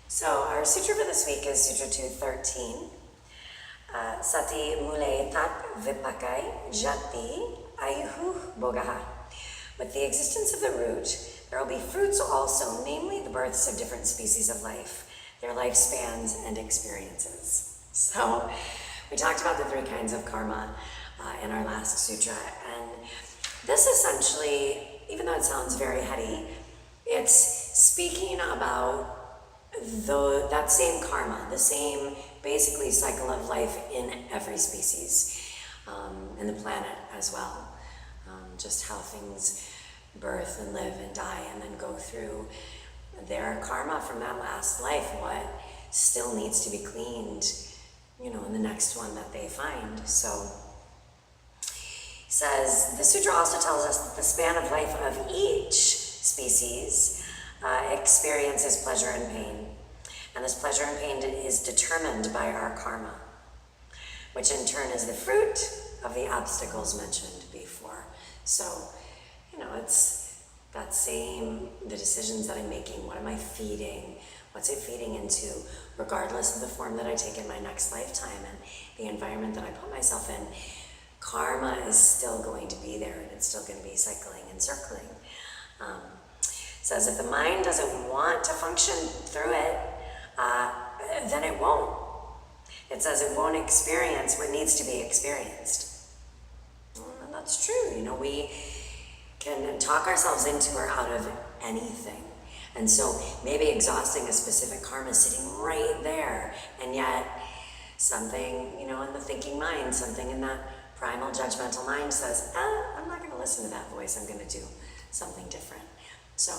So our sutra for this week is Sutra 213. Sati mule tat vipakai jati ayuhu bogaha. With the existence of the root, there will be fruits also, namely the births of different species of life, their lifespans and experiences. So we talked about the three kinds of karma in our last sutra, and this essentially, even though it sounds very heady, it's speaking about that same karma, the same basically cycle of life in every species, and the planet as well. Just how things birth and live and die and then go through their karma from that last life, what still needs to be cleaned, in the next one that they find. So he says, the sutra also tells us that the span of life of each species experiences pleasure and pain. And this pleasure and pain is determined by our karma, which in turn is the fruit of the obstacles mentioned before. So, it's that same, the decisions that I'm making, what am I feeding? What's it feeding into, regardless of the form that I take in my next lifetime and the environment that I put myself in? Karma is still going to be there, and it's still going to be cycling and circling. Says if the mind doesn't want to function through it, then it won't. It says it won't experience what needs to be experienced. And that's true. We can talk ourselves into or out of anything. And so maybe exhausting a specific karma sitting right there, and yet something, in the thinking mind, something in that primal judgmental mind says, I'm not going to listen to that voice, I'm going to do something different. So,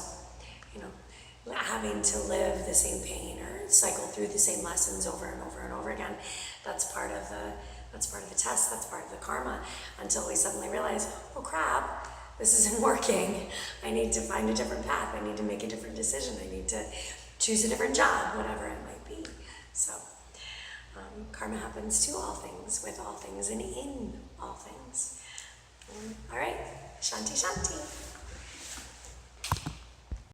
having to live the same pain or cycle through the same lessons over and over and over again, that's part of the test, that's part of the karma, until we suddenly realize, oh crap, this isn't working. I need to find a different path. I need to make a different decision. I need to choose a different job, whatever it might be. So, karma happens to all things, with all things, and in all things. All right, Shanti Shanti.